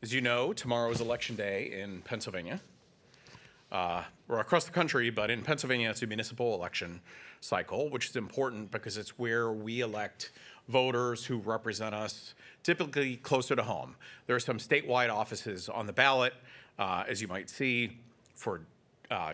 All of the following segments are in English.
As you know, tomorrow is Election Day in Pennsylvania. Or across the country, but in Pennsylvania, it's a municipal election cycle, which is important because it's where we elect voters who represent us typically closer to home. There are some statewide offices on the ballot, as you might see, for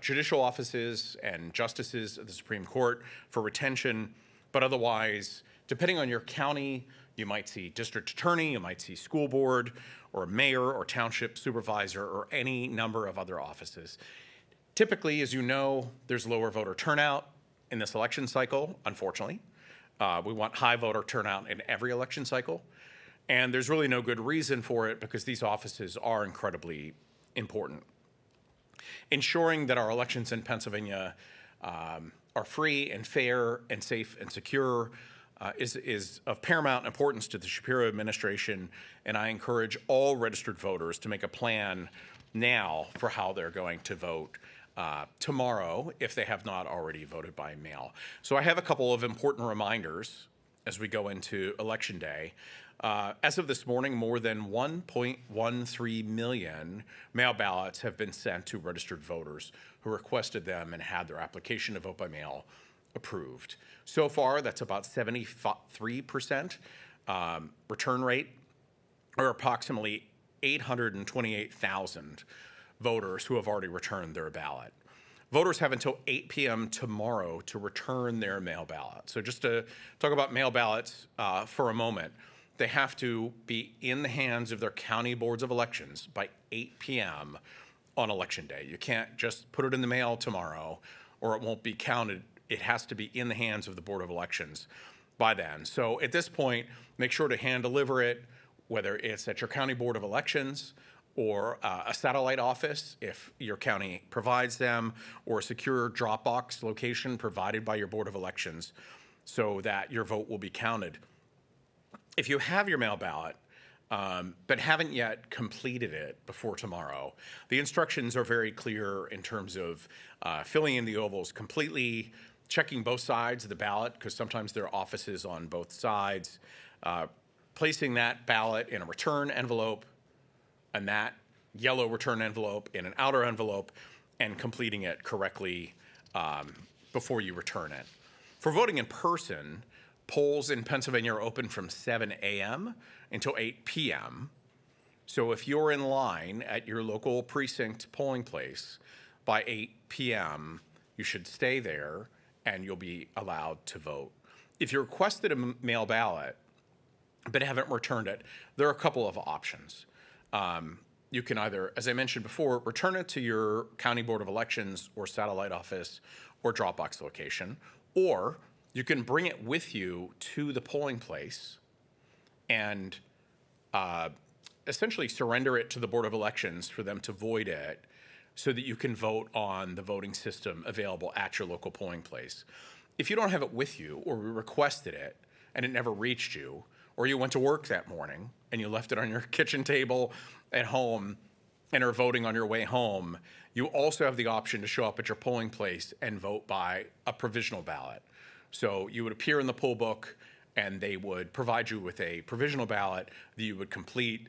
judicial offices and justices of the Supreme Court for retention, but otherwise, depending on your county, you might see district attorney, you might see school board, or mayor, or township supervisor, or any number of other offices. Typically, as you know, there's lower voter turnout in this election cycle, unfortunately. We want high voter turnout in every election cycle, and there's really no good reason for it because these offices are incredibly important. Ensuring that our elections in Pennsylvania are free and fair and safe and secure is of paramount importance to the Shapiro administration, and I encourage all registered voters to make a plan now for how they're going to vote tomorrow if they have not already voted by mail. So I have a couple of important reminders as we go into Election Day. As of this morning, more than 1.13 million mail ballots have been sent to registered voters who requested them and had their application to vote by mail approved. So far, that's about 73% return rate, or approximately 828,000 voters who have already returned their ballot. Voters have until 8 p.m. tomorrow to return their mail ballot. So just to talk about mail ballots for a moment, they have to be in the hands of their county boards of elections by 8 p.m. on Election Day. You can't just put it in the mail tomorrow or it won't be counted. It has to be in the hands of the Board of Elections by then. So at this point, make sure to hand deliver it, whether it's at your county board of elections or a satellite office if your county provides them, or a secure Dropbox location provided by your Board of Elections so that your vote will be counted. If you have your mail ballot, but haven't yet completed it before tomorrow, the instructions are very clear in terms of filling in the ovals completely, checking both sides of the ballot, because sometimes there are offices on both sides, placing that ballot in a return envelope, and that yellow return envelope in an outer envelope, and completing it correctly before you return it. For voting in person, polls in Pennsylvania are open from 7 a.m. until 8 p.m. So if you're in line at your local precinct polling place by 8 p.m., you should stay there and you'll be allowed to vote. If you requested a mail ballot but haven't returned it, there are a couple of options. You can either, as I mentioned before, return it to your county board of elections or satellite office or Dropbox location, or you can bring it with you to the polling place and essentially surrender it to the Board of Elections for them to void it so that you can vote on the voting system available at your local polling place. If you don't have it with you, or you requested it and it never reached you, or you went to work that morning and you left it on your kitchen table at home and are voting on your way home, you also have the option to show up at your polling place and vote by a provisional ballot. So you would appear in the poll book and they would provide you with a provisional ballot that you would complete.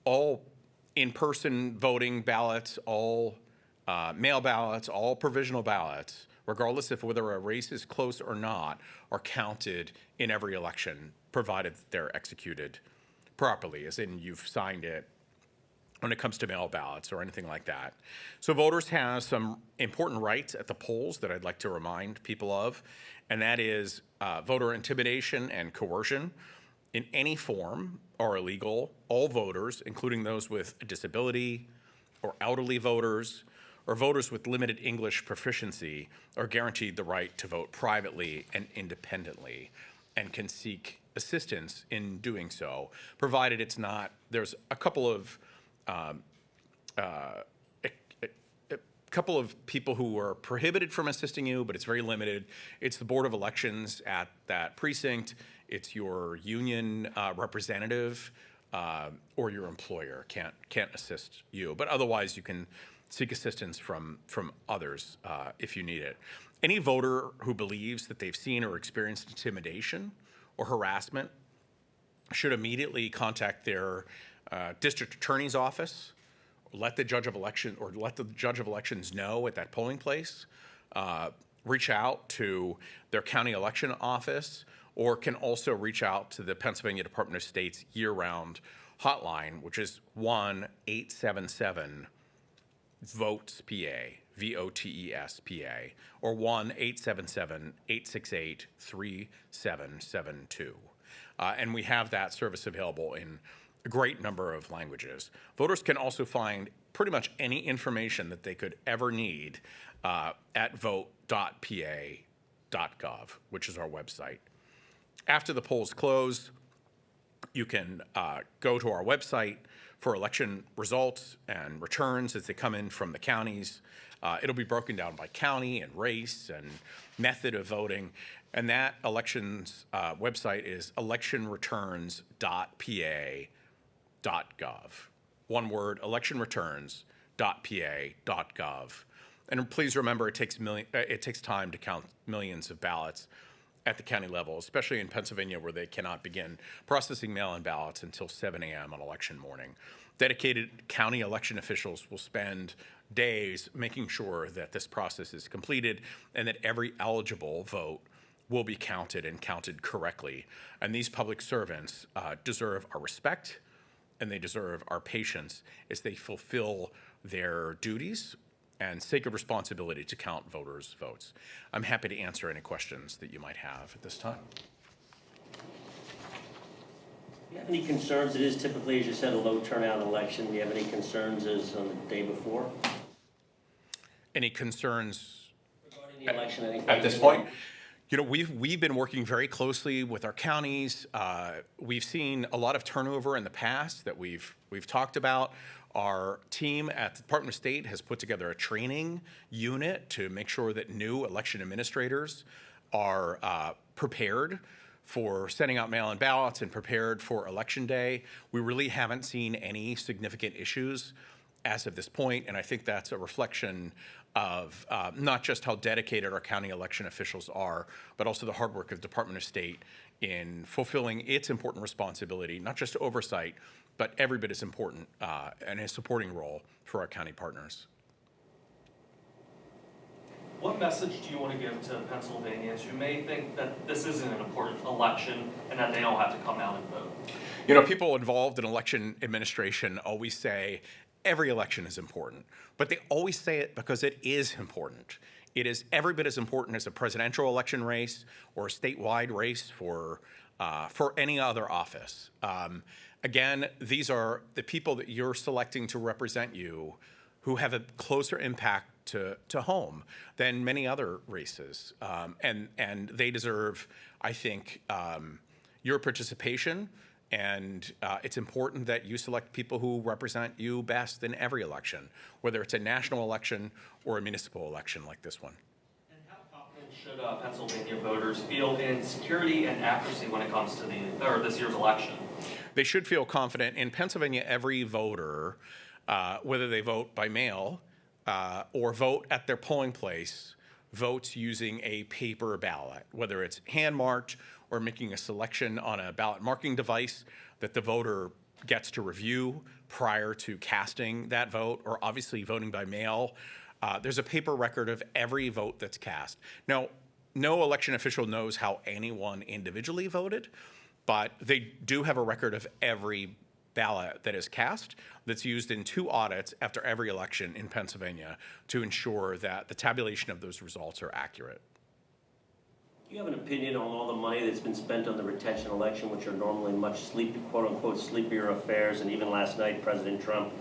All in-person voting ballots, all mail ballots, all provisional ballots, regardless of whether a race is close or not, are counted in every election, provided they're executed properly, as in you've signed it when it comes to mail ballots or anything like that. So voters have some important rights at the polls that I'd like to remind people of, and that is voter intimidation and coercion in any form are illegal. All voters, including those with a disability or elderly voters or voters with limited English proficiency, are guaranteed the right to vote privately and independently and can seek assistance in doing so, provided it's not, there's a couple of people who are prohibited from assisting you, but it's very limited. It's the Board of Elections at that precinct. It's your union representative or your employer can't assist you. But otherwise, you can seek assistance from others if you need it. Any voter who believes that they've seen or experienced intimidation or harassment should immediately contact their district attorney's office, let the judge of elections know at that polling place, reach out to their county election office, or can also reach out to the Pennsylvania Department of State's year-round hotline, which is 1-877-VOTES-PA, VOTES-PA, or 1-877-868-3772. And we have that service available in a great number of languages. Voters can also find pretty much any information that they could ever need at vote.pa.gov, which is our website. After the polls close, you can go to our website for election results and returns as they come in from the counties. It'll be broken down by county and race and method of voting. And that elections website is electionreturns.pa.gov. One word, electionreturns.pa.gov. And please remember, it takes time to count millions of ballots at the county level, especially in Pennsylvania, where they cannot begin processing mail-in ballots until 7 a.m. on election morning. Dedicated county election officials will spend days making sure that this process is completed and that every eligible vote will be counted and counted correctly. And these public servants deserve our respect, and they deserve our patience as they fulfill their duties and sacred responsibility to count voters' votes. I'm happy to answer any questions that you might have at this time. Do you have any concerns? It is typically, as you said, a low turnout election. Do you have any concerns as on the day before? Any concerns Regarding the election at this point? You know, we've been working very closely with our counties. We've seen a lot of turnover in the past that we've talked about. Our team at the Department of State has put together a training unit to make sure that new election administrators are prepared for sending out mail-in ballots and prepared for Election Day. We really haven't seen any significant issues as of this point, and I think that's a reflection of not just how dedicated our county election officials are, but also the hard work of the Department of State in fulfilling its important responsibility, not just oversight, but every bit as important and a supporting role for our county partners. What message do you want to give to Pennsylvanians who may think that this isn't an important election and that they don't have to come out and vote? You know, people involved in election administration always say every election is important, but they always say it because it is important. It is every bit as important as a presidential election race or a statewide race for any other office. Again, these are the people that you're selecting to represent you who have a closer impact to home than many other races. And they deserve, I think, your participation. And it's important that you select people who represent you best in every election, whether it's a national election or a municipal election like this one. And how confident should Pennsylvania voters feel in security and accuracy when it comes to this year's election? They should feel confident. In Pennsylvania, every voter, whether they vote by mail or vote at their polling place, votes using a paper ballot, whether it's hand-marked or making a selection on a ballot marking device that the voter gets to review prior to casting that vote, or obviously voting by mail. There's a paper record of every vote that's cast. Now, no election official knows how anyone individually voted, but they do have a record of every ballot that is cast that's used in 2 audits after every election in Pennsylvania to ensure that the tabulation of those results are accurate. Do you have an opinion on all the money that's been spent on the retention election, which are normally much quote-unquote sleepier affairs, and even last night President Trump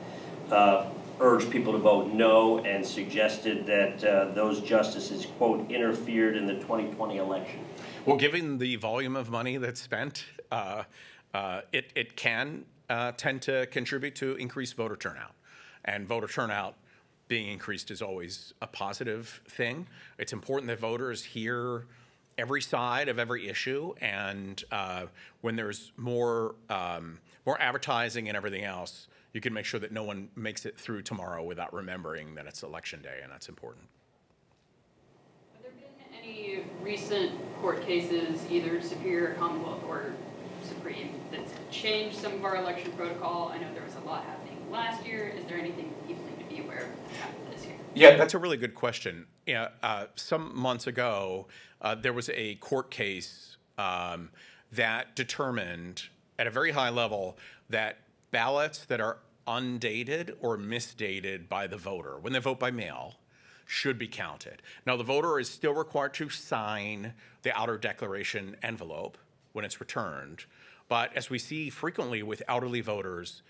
urged people to vote no and suggested that those justices, quote, interfered in the 2020 election? Well, given the volume of money that's spent, it can tend to contribute to increased voter turnout. And voter turnout being increased is always a positive thing. It's important that voters hear every side of every issue, and when there's more advertising and everything else, you can make sure that no one makes it through tomorrow without remembering that it's Election Day, and that's important. Have there been any recent court cases, either Superior or Commonwealth or Supreme that's changed some of our election protocol? I know there was a lot happening last year. Is there anything that people need to be aware of that happened this year? Yeah, that's a really good question. Yeah, some months ago, there was a court case that determined at a very high level that ballots that are undated or misdated by the voter when they vote by mail should be counted. Now, the voter is still required to sign the outer declaration envelope when it's returned, but as we see frequently with elderly voters,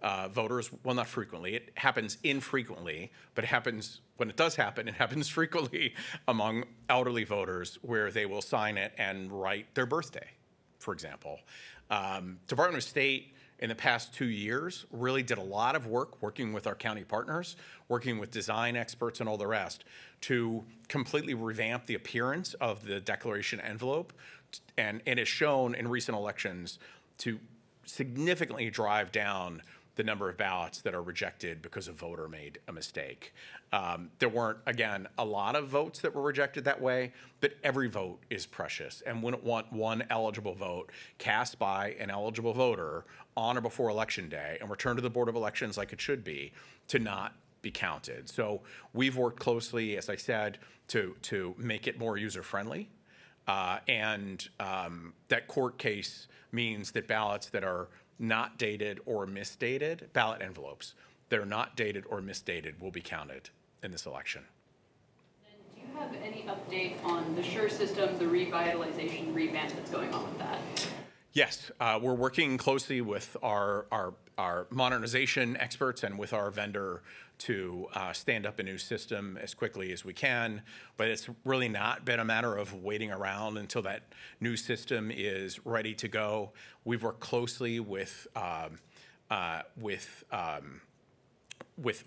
well, not frequently, it happens infrequently, but it happens, when it does happen, it happens frequently among elderly voters where they will sign it and write their birthday, for example. Department of State in the past 2 years really did a lot of work working with our county partners, working with design experts and all the rest to completely revamp the appearance of the declaration envelope. And it has shown in recent elections to significantly drive down the number of ballots that are rejected because a voter made a mistake. There weren't, again, a lot of votes that were rejected that way, but every vote is precious and wouldn't want one eligible vote cast by an eligible voter on or before Election Day and returned to the Board of Elections like it should be to not be counted. So we've worked closely, as I said, to make it more user-friendly. And that court case means that ballots that are not dated or misdated, ballot envelopes that are not dated or misdated will be counted in this election. And do you have any update on the SURE system, the revitalization revamp that's going on with that? Yes, we're working closely with our modernization experts and with our vendor to stand up a new system as quickly as we can, but it's really not been a matter of waiting around until that new system is ready to go. We've worked closely with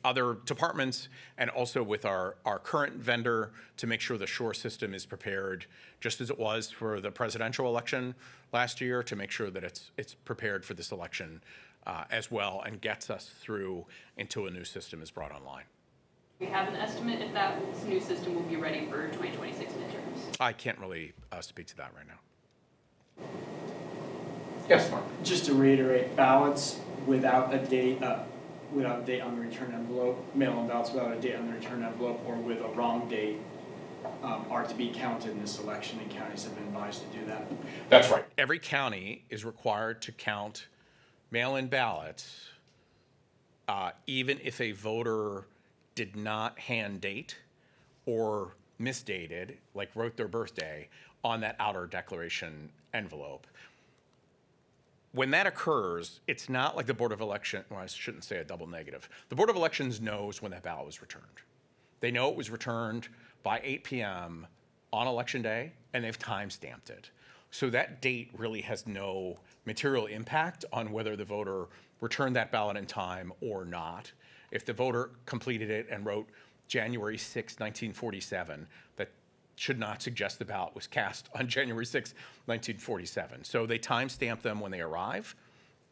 other departments and also with our current vendor to make sure the SURE system is prepared just as it was for the presidential election last year, to make sure that it's prepared for this election as well and gets us through until a new system is brought online. Do we have an estimate if that new system will be ready for 2026 midterms? I can't really speak to that right now. Yes, Mark. Just to reiterate, ballots without a date on the return envelope, mail-in ballots without a date on the return envelope or with a wrong date are to be counted in this election, and counties have been advised to do that. That's right. Every county is required to count mail-in ballots even if a voter did not hand date or misdated, like wrote their birthday, on that outer declaration envelope. When that occurs, it's not like the Board of Elections, well, I shouldn't say a double negative. The Board of Elections knows when that ballot was returned. They know it was returned by 8 p.m. on Election Day, and they've time-stamped it. So that date really has no material impact on whether the voter returned that ballot in time or not. If the voter completed it and wrote January 6, 1947, that should not suggest the ballot was cast on January 6, 1947. So they time-stamp them when they arrive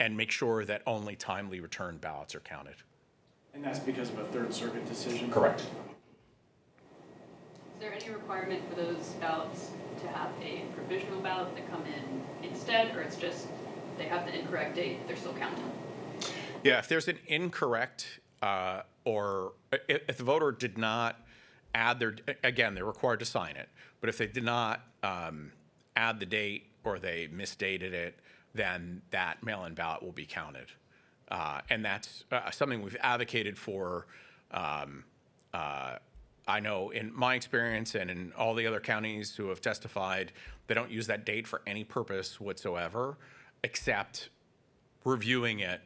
and make sure that only timely returned ballots are counted. And that's because of a Third Circuit decision? Correct. Is there any requirement for those ballots to have a provisional ballot that come in instead, or it's just they have the incorrect date, they're still counted? Yeah, if there's an incorrect or if the voter did not add their, again, they're required to sign it, but if they did not add the date or they misdated it, then that mail-in ballot will be counted. And that's something we've advocated for. I know in my experience and in all the other counties who have testified, they don't use that date for any purpose whatsoever, except reviewing it,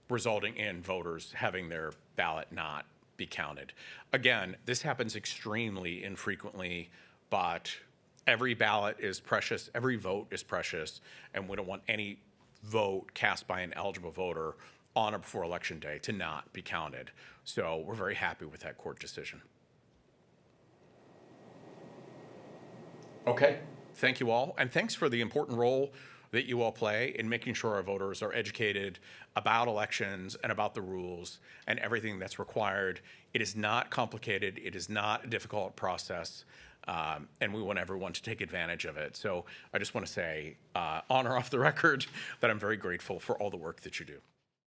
resulting in voters having their ballot not be counted. Again, this happens extremely infrequently, but every ballot is precious, every vote is precious, and we don't want any vote cast by an eligible voter on or before Election Day to not be counted. So we're very happy with that court decision. Okay, thank you all, and thanks for the important role that you all play in making sure our voters are educated about elections and about the rules and everything that's required. It is not complicated. It is not a difficult process. and we want everyone to take advantage of it. So I just want to say, on or off the record, that I'm very grateful for all the work that you do.